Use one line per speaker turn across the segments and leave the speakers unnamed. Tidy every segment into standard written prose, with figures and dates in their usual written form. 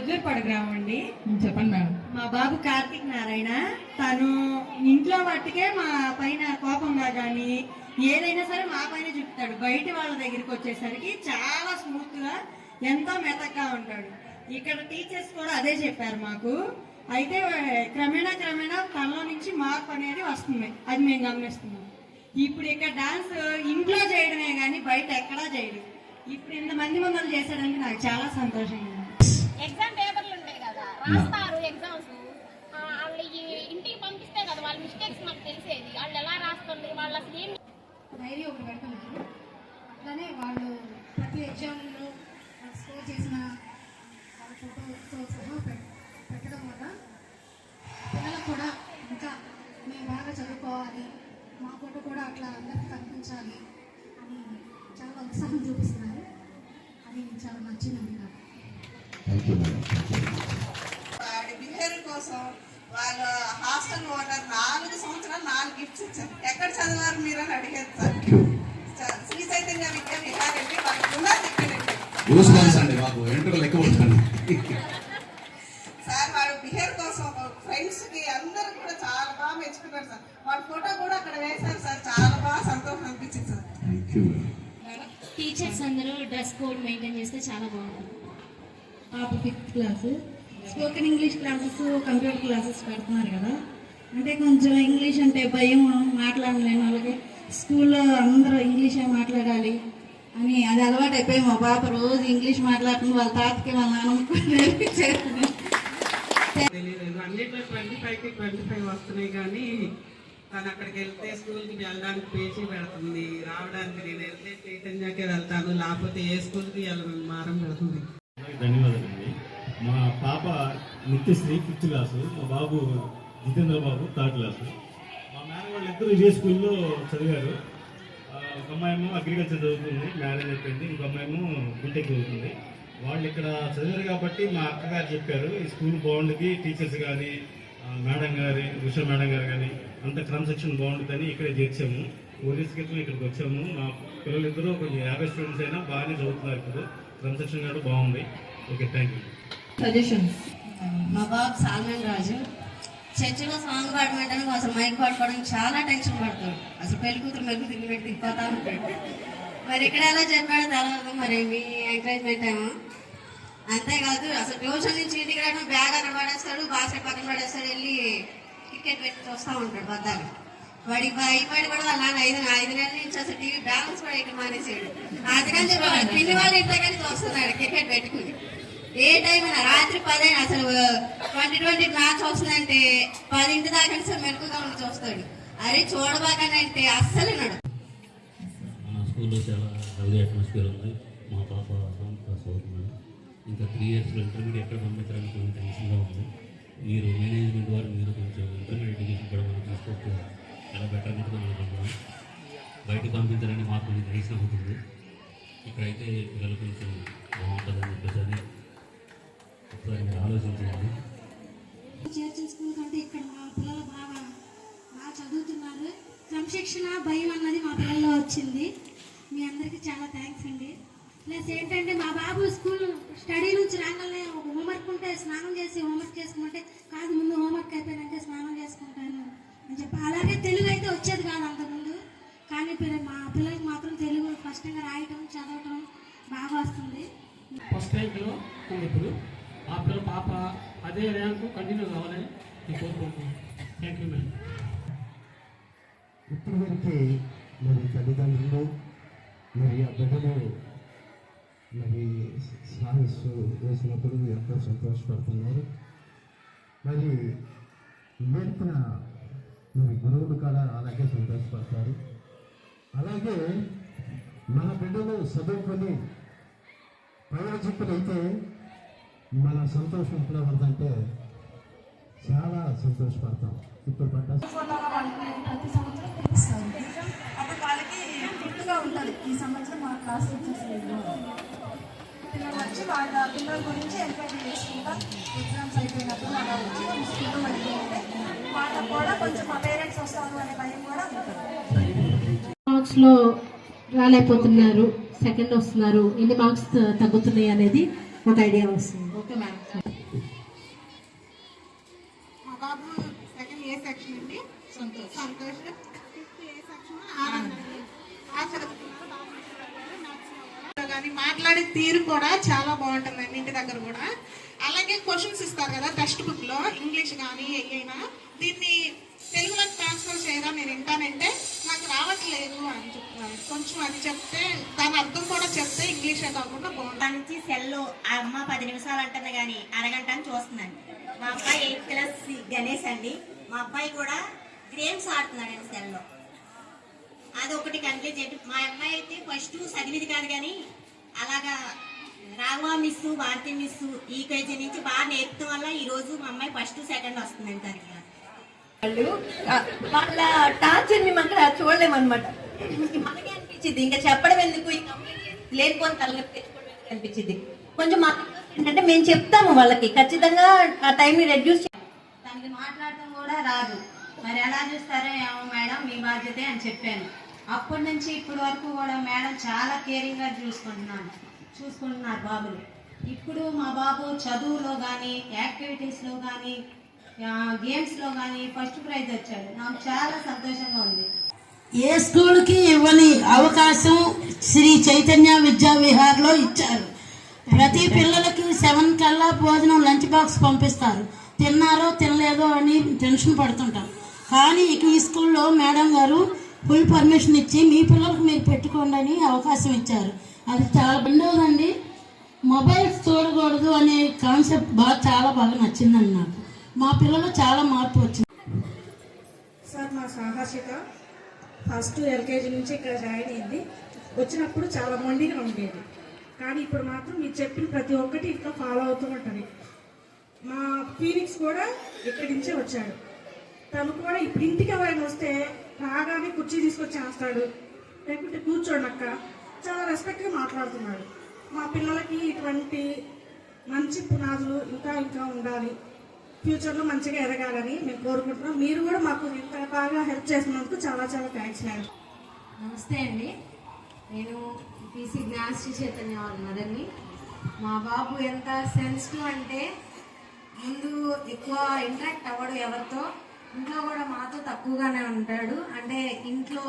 ముద్దురుపాడు గ్రామం అండి.
చెప్పండి మేడం.
మా బాబు కార్తిక్ నారాయణ, తను ఇంట్లో మట్టుకే మా పైన కోపంగా కానీ ఏదైనా సరే మా పైన చూపుతాడు. బయట వాళ్ళ దగ్గరికి వచ్చేసరికి చాలా స్మూత్ గా ఎంతో మెతగ్గా ఉంటాడు. ఇక్కడ టీచర్స్ కూడా అదే చెప్పారు మాకు. అయితే క్రమేణా తనలో నుంచి మార్పు అనేది వస్తుంది, అది మేము గమనిస్తున్నాం. ఇప్పుడు ఇక్కడ డాన్స్ ఇంట్లో చేయడమే కానీ బయట ఎక్కడా చేయడు. ఇప్పుడు ఇంతమంది ముందర చేశాడంటే నాకు చాలా సంతోషంగా ఉంది.
ఎగ్జామ్ పేపర్లు ఉంటాయి కదా, రాస్తారు ఎగ్జామ్స్. వాళ్ళు ఇంటికి పంపిస్తే కదా వాళ్ళ మిస్టేక్స్ మాకు తెలిసేది. వాళ్ళు ఎలా రాస్తుంది, వాళ్ళు అసలు ఏం
డైరీ ఒకటి పెడుతున్నారు. అట్లానే వాళ్ళు ప్రతి ఎగ్జామ్లో స్కోర్ చేసిన వాళ్ళ ఫోటోతో సహా పెట్టడం వల్ల పిల్లలకు కూడా ఇంకా మేము బాగా చదువుకోవాలి, మా ఫోటో కూడా అట్లా అందరికీ కనిపించాలి అని చాలా ఉత్సాహం చూపిస్తున్నారు. అది చాలా నచ్చిందండి నాకు.
వాడి బిహేవియర్ కోసం వాళ్ళ హాస్టల్ ఓనర్ 4 సంవత్సరాలు 4 గిఫ్ట్స్ ఇచ్చారు. ఎక్కడ చదివారు మీరు అని అడిగారు సార్. శ్రీ చైతన్య విద్యా విహారండి వాళ్ళకి ఉన్నది సార్. వాడు బిహేవియర్ కోసం ఫ్రెండ్స్ కి అందరూ కూడా చాలా బాగా మెచ్చుకున్నారు సార్. వాడి ఫోటో కూడా అక్కడ వేశారు సార్. చాలా బాగా సంతోషం అనిపించింది సార్.
టీచర్స్ అందరూ డ్రెస్ కోడ్ మెయింటైన్ చేస్తే చాలా బాగుంటుంది.
పాప 5th class spoken English classes, computer classes పెడుతున్నారు కదా. అంటే కొంచెం ఇంగ్లీష్ అంటే భయం, మాట్లాడలేని వాళ్ళకి స్కూల్లో అందరూ ఇంగ్లీషే మాట్లాడాలి అని అది అలవాటు అయిపోయి మా పాప రోజు ఇంగ్లీష్ మాట్లాడుతుంది. వాళ్ళ తాతకి వాళ్ళ నాన్నకి నేర్పించారు.
తెలియలేదు. అన్నిట్లో 25కి 25 వస్తున్నాయి, కానీ తను అక్కడికి వెళ్తే స్కూల్కి వెళ్ళడానికి పేచీ పెడుతుంది. రావడానికి నేను వెళ్తే చైతన్యకే వెళ్తాను, లేకపోతే ఏ స్కూల్కి మారం పెడుతుంది.
ధన్యవాదాలండి. మా పాప నిత్యశ్రీ 5th క్లాసు, మా బాబు జితేంద్ర బాబు 3rd క్లాసు. మా మేడం వాళ్ళు ఇద్దరు ఇదే స్కూల్లో చదివారు. ఒక అమ్మాయేమో అగ్రికల్చర్ చదువుతుంది, మ్యారేజ్ అయిపోయింది. ఇంకొక అమ్మాయేమో బీటెక్ చదువుతుంది. వాళ్ళు ఇక్కడ చదివారు కాబట్టి మా అక్కగారు చెప్పారు ఈ స్కూల్ బాగుంటుంది, టీచర్స్ కానీ మేడం గారి ఉషా మేడం గారు కానీ అంత క్రమశిక్షణ బాగుంటుందని ఇక్కడే చేర్చాము. 4 years క్రితం ఇక్కడికి వచ్చాము. మా పిల్లలిద్దరూ కొంచెం 50 స్టూడెంట్స్ అయినా బాగానే చదువుతున్నారు. ఇప్పుడు క్రమశిక్షణ కూడా బాగుంది. Okay, thank you.
సజెషన్స్.
మా బాబు సాల్మన్ రాజు చర్చిలో సాంగ్ పాడమంటానికి అసలు మైక్ పాడుకోవడానికి చాలా టెన్షన్ పడతాడు. అసలు పెళ్లి కూతురు మెరుగు తిరిగినట్టు తిప్పిపోతా ఉంటాడు. మరి ఇక్కడ ఎలా చెప్పాడో తెలియదు, మరి మీ ఎంకరేజ్మెంట్ ఏమో. అంతేకాదు అసలు ట్యూషన్ నుంచి ఇంటికి రావడం బ్యాగ్ అక్కడ పడేస్తాడు, బాస్కెట్ పక్కన పడేస్తాడు, వెళ్ళి క్రికెట్ పెట్టి చూస్తూ ఉంటాడు బద్దాలు. వాడికి భయపడి కూడా వాళ్ళ నాన్న 5 నెలల నుంచి అసలు టీవీ బ్యాలెన్స్ కూడా ఇక్కడ మానేసాడు. అందుకని చెప్పి పిల్లి వాళ్ళ ఇంట్లో కానీ చూస్తున్నాడు క్రికెట్ పెట్టుకుని. ఏ టైం అయినా రాత్రి 10 అసలు 2020 మ్యాచ్ వస్తుందంటే 10 దాకా సార్ మెరుకుగా ఉండి చూస్తాడు. అరే చూడబాకంటే అస్సలు నడు.
మన స్కూల్లో చాలా హెల్దీ అట్మాస్ఫియర్ ఉంది. మా పాప 7th క్లాస్ అవుతున్నాడు. ఇంకా 3 yearsలో ఇంటర్మీడియట్ ఎక్కడ పంపించడానికి కొంచెం టెన్షన్గా ఉంది. మీరు మేనేజ్మెంట్ వారు మీరు కొంచెం ఇంటర్మీడియట్ ఎడ్యుకేషన్ కూడా మనం తీసుకొచ్చి చాలా బెటర్ ఉంటుందని అనుకుంటున్నాం. బయటకు పంపించాలని మాకు కొంచెం టెన్షన్ అవుతుంది. ఇక్కడైతే పిల్లలు కొంచెం బాగుంటుందని చెప్పేసి ఒకసారి మీరు ఆలోచించండి.
చేర్చిన స్కూల్ కంటే ఇక్కడ మా పిల్లలు బాగా చదువుతున్నారు. క్రమశిక్షణ భయం అన్నది మా పిల్లల్లో వచ్చింది. మీ అందరికీ చాలా థ్యాంక్స్ అండి. ప్లస్ ఏంటంటే మా బాబు స్కూల్ స్టడీ నుంచి రాగానే ఒక హోంవర్క్ ఉంటే స్నానం చేసి హోంవర్క్ చేసుకుంటే కాదు, ముందు హోంవర్క్ అయిపోయినాక స్నానం చేసుకుంటాను అని చెప్పి. అలాగే తెలుగు అయితే వచ్చేది కాదు అంతకుముందు, కానీ మా పిల్లలకి మాత్రం తెలుగు స్పష్టంగా రాయటం చదవటం బాగా వస్తుంది.
ఫస్ట్ ర్యాంక్లో ఉంది ఇప్పుడు. ఆ పిల్ల పాప అదే ర్యాంకు కంటిన్యూ కావాలని నేను కోరుకుంటున్నాను. Thank you madam.
ఇప్పటి వరకు మరి తల్లిదండ్రులు మరి ఆ బిడ్డలు మరి సాహస్ వేసినప్పుడు ఎంతో సంతోషపడుతున్నారు. మరి నేర్పిన మరి గురువులు కూడా అలాగే సంతోషపడతారు. అలాగే మన బిడ్డలు చదువుకొని ప్రయోజకులైతే మన సంతోషం ఎట్లా ఉందంటే చాలా సంతోషపడతాం. ఇప్పుడు
ప్రతి సంవత్సరం పిలుస్తారు. అప్పుడు వాళ్ళకి గుర్తుగా ఉంటుంది ఈ సంవత్సరం మా క్లాస్ టీచర్స్ పిల్లలు వచ్చి వాళ్ళ పిల్లల గురించి ఎంక్వైరీ చేసుకుంటా ఎగ్జామ్స్ అయిపోయినప్పుడు అలా వచ్చి స్కూల్లో పడిపోతే వాళ్ళకు కూడా కొంచెం మా పేరెంట్స్ వస్తారు అనే భయం కూడా ఉంటుంది.
మార్క్స్లో రాలేకపోతున్నారు, సెకండ్ వస్తున్నారు, ఎన్ని మార్క్స్ తగ్గుతున్నాయి అనేది ఒక ఐడియా వస్తుంది.
Okay madam.
బాబు సెకండ్ ఏ సెక్షన్ అండి? సంతోష్. ఫిఫ్త్ ఏ సెక్షన్ కానీ మాట్లాడే తీరు కూడా చాలా బాగుంటుందండి ఇంటి దగ్గర కూడా. అలాగే క్వశ్చన్స్ ఇస్తారు కదా టెక్స్ట్ బుక్ లో, ఇంగ్లీష్ కానీ ఏదైనా, దీన్ని తెలుగులో ట్రాన్స్ఫర్ చేయరా నేను వింటానంటే నాకు రావట్లేదు అని చెప్తున్నారు. కొంచెం అది చెప్తే దాని అర్థం కూడా చెప్తే ఇంగ్లీషే కాకుండా బాగుంటుంది.
నుంచి సెల్లో అమ్మ 10 నిమిషాలు అంటుంది కానీ అరగంట అని చూస్తుందండి. మా అబ్బాయి 8th క్లాస్ గణేష్ అండి. మా అబ్బాయి కూడా గేమ్స్ ఆడుతున్నాడండి సెల్లో. అదొకటి కంప్లీట్ చేయండి. మా అమ్మాయి అయితే ఫస్ట్ చదివిది కాదు కానీ అలాగా రాఘవ మిస్, భారతి మిస్ ఈ కేజీ నుంచి బాగా నేర్పడం వల్ల ఈరోజు మా అమ్మాయి ఫస్ట్ సెకండ్ వస్తుందండి తనకి.
వాళ్ళ టార్చర్ ని మనం చూడలేమన్నమాట. మనకే అనిపించింది ఇంకా చెప్పడం ఎందుకు, లేకపోతే తలనొప్పి తెచ్చుకోవడం అనిపించింది. కొంచెం ఏంటంటే మేము చెప్తాము వాళ్ళకి ఖచ్చితంగా ఆ టైంని రెడ్యూస్ తనకి మాట్లాడటం కూడా రాదు. మరి ఎలా చూస్తారో ఏమో మేడం, మీ బాధ్యతే అని చెప్పాను. అప్పటి నుంచి ఇప్పటి వరకు కూడా మేడం చాలా కేరింగ్ గా చూసుకుంటున్నారు బాబుని. ఇప్పుడు మా బాబు చదువులో కానీ యాక్టివిటీస్లో కానీ గేమ్స్లో కానీ ఫస్ట్ ప్రైజ్ వచ్చాడు. నాకు చాలా సంతోషంగా ఉంది.
ఏ స్కూల్కి ఇవ్వని అవకాశం శ్రీ చైతన్య విద్యా విహార్లో ఇచ్చారు. ప్రతి పిల్లలకి 7 కల్లా భోజనం లంచ్ బాక్స్ పంపిస్తారు. తిన్నారో తినలేదో అని టెన్షన్ పడుతుంటారు. కానీ ఈ స్కూల్లో మేడం గారు ఫుల్ పర్మిషన్ ఇచ్చి మీ పిల్లలకు మీరు పెట్టుకోండి అని అవకాశం ఇచ్చారు. అది చాలా బండవదండి. మొబైల్స్ చూడకూడదు అనే కాన్సెప్ట్ చాలా బాగా నచ్చిందండి నాకు. మా పిల్లలు చాలా మార్పు వచ్చింది.
సార్ మా సాహసిక ఫస్ట్ ఎల్కేజీ నుంచి ఇక్కడ జాయిన్ అయింది. వచ్చినప్పుడు చాలా మొండిగా ఉండేది, కానీ ఇప్పుడు మాత్రం మీరు చెప్పిన ప్రతి ఒక్కటి ఇంకా ఫాలో అవుతూ ఉంటుంది. మా ఫీనిక్స్ కూడా ఇక్కడి నుంచే వచ్చాడు. తను కూడా ఇప్పుడు ఇంటికి ఎవరైనా వస్తే రాగానే కుర్చీ తీసుకొచ్చి వేస్తాడు, లేకుంటే కూర్చోండక్క, చాలా రెస్పెక్ట్గా మాట్లాడుతున్నాడు. మా పిల్లలకి ఇటువంటి మంచి పునాదులు ఇంకా ఇంకా ఉండాలి, ఫ్యూచర్లో మంచిగా ఎదగాలని మేము కోరుకుంటున్నాం. మీరు కూడా మాకు ఇంత బాగా హెల్ప్ చేసినందుకు చాలా చాలా థ్యాంక్స్ మేడం.
నమస్తే అండి, నేను పీసీ జ్ఞానశ్రీ చైతన్య వాళ్ళ మదర్ని. మా బాబు ఎంత సెన్సిటివ్ అంటే ముందు ఎక్కువ ఇంటరాక్ట్ అవ్వడు ఎవరితో. ఇంట్లో కూడా మాతో తక్కువగానే ఉంటాడు. అంటే ఇంట్లో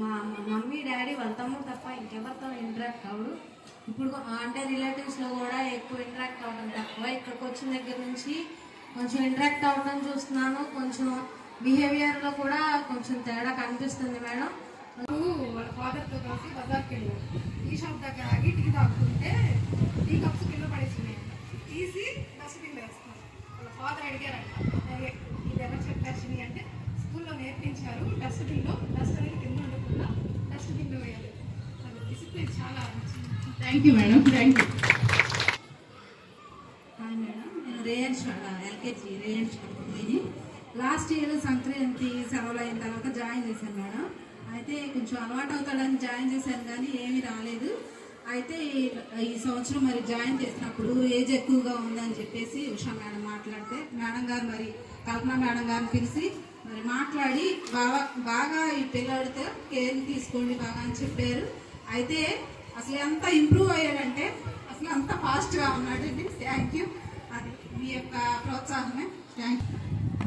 మా మమ్మీ డాడీ వాళ్ళ తమ్ముడు తప్ప ఇంకెవరితో ఇంటరాక్ట్ అవ్వడు. ఇప్పుడు అంటే రిలేటివ్స్లో కూడా ఎక్కువ ఇంటరాక్ట్ అవ్వడం తక్కువ. ఇక్కడికి వచ్చిన దగ్గర నుంచి కొంచెం ఇంటరాక్ట్ అవ్వడం చూస్తున్నాను. కొంచెం బిహేవియర్లో కూడా కొంచెం తేడా కనిపిస్తుంది మేడం.
వాళ్ళ ఫాదర్తో కలిసి బజార్కి వెళ్ళారు. టీ షాప్ దగ్గర ఆగి టీ తాగుతుంటే టీ కప్స్ కింద పడేసినాయి. తీసి డస్ట్బిన్లో వేసుకున్నారు. వాళ్ళ ఫాదర్ అడిగారంట, ఇది ఎవరు చెప్పారు అంటే స్కూల్లో నేర్పించారు, డస్ట్బిన్లో డస్ట్ అనేది కింద ఉండకుండా డస్ట్బిన్లో వేయాలి. అది డిసిప్లిన్ చాలా నచ్చింది. Thank you madam, thank you.
Hi madam, నేను రేయన్స్ ఎల్కేజీ రేయన్స్ పడుతుంది. లాస్ట్ ఇయర్ సంక్రాంతి సెలవులు అయిన తర్వాత జాయిన్ చేశాను మేడం. అయితే కొంచెం అలవాటు అవుతాడని జాయిన్ చేశాను కానీ ఏమీ రాలేదు. అయితే ఈ సంవత్సరం మరి జాయిన్ చేసినప్పుడు ఏజ్ ఎక్కువగా ఉందని చెప్పేసి ఉషా మేడం మాట్లాడితే మేడం గారు మరి కల్పన మేడం గారిని పిలిచి మరి మాట్లాడి బాగా ఈ పిల్లడితో కేర్ తీసుకోండి బాగా అని చెప్పారు. అయితే అసలు ఎంత ఇంప్రూవ్ అయ్యాడంటే అసలు అంత ఫాస్ట్గా ఉన్నాడండి. థ్యాంక్ యూ, అది మీ యొక్క ప్రోత్సాహమే. Thank you.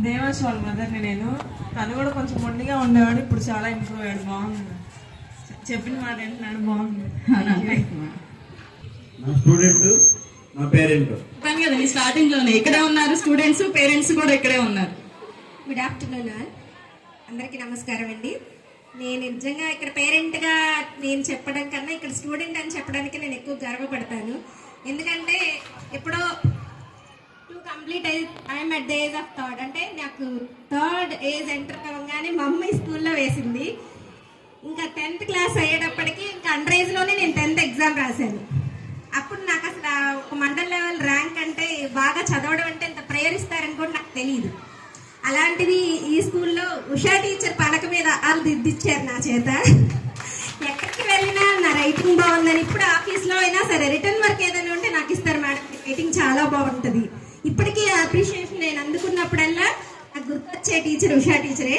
దేవాష్ వాళ్ళ మదర్ని నేను. తను కూడా కొంచెం మొండిగా ఉండేవాడు, ఇప్పుడు చాలా ఇంప్రూవ్ అయ్యాడు. బాగుంది, చెప్పిన మాట ఏంటన్నాడు, బాగుంది.
నా స్టూడెంట్, నా పేరెంట్.
చెప్పాను కదండి స్టార్టింగ్లోనే, ఇక్కడే ఉన్నారు స్టూడెంట్స్, పేరెంట్స్ కూడా ఇక్కడే ఉన్నారు.
గుడ్ ఆఫ్టర్నూన్ ఆల్, అందరికీ నమస్కారం అండి. నేను నిజంగా ఇక్కడ పేరెంట్గా నేను చెప్పడం కన్నా ఇక్కడ స్టూడెంట్ అని చెప్పడానికి నేను ఎక్కువ గర్వపడతాను. ఎందుకంటే ఎప్పుడో complete I'm at the age of third, అంటే నాకు థర్డ్ ఏజ్ ఎంటర్ అవ్వగానే మా అమ్మాయి స్కూల్లో వేసింది. ఇంకా 10th క్లాస్ అయ్యేటప్పటికి ఇంకా అండర్ ఏజ్లోనే నేను 10th ఎగ్జామ్ రాశాను. అప్పుడు నాకు అసలు ఒక మండల్ లెవెల్ ర్యాంక్ అంటే బాగా చదవడం అంటే ఇంత ప్రేయర్ ఇస్తారని కూడా నాకు తెలియదు. అలాంటిది ఈ స్కూల్లో ఉషా టీచర్ పలక మీద వాళ్ళు దిద్దిచ్చారు నా చేత. ఎక్కడికి వెళ్ళినా నా రైటింగ్ బాగుందని, ఇప్పుడు ఆఫీస్లో అయినా సరే రిటర్న్ వర్క్ ఏదైనా ఉంటే నాకు ఇస్తారు మేడం, రైటింగ్ చాలా బాగుంటుంది. ఇప్పటికీ అప్రిషియేషన్ నేను అందుకున్నప్పుడల్లా నాకు గుర్తొచ్చే టీచర్ ఉషా టీచరే.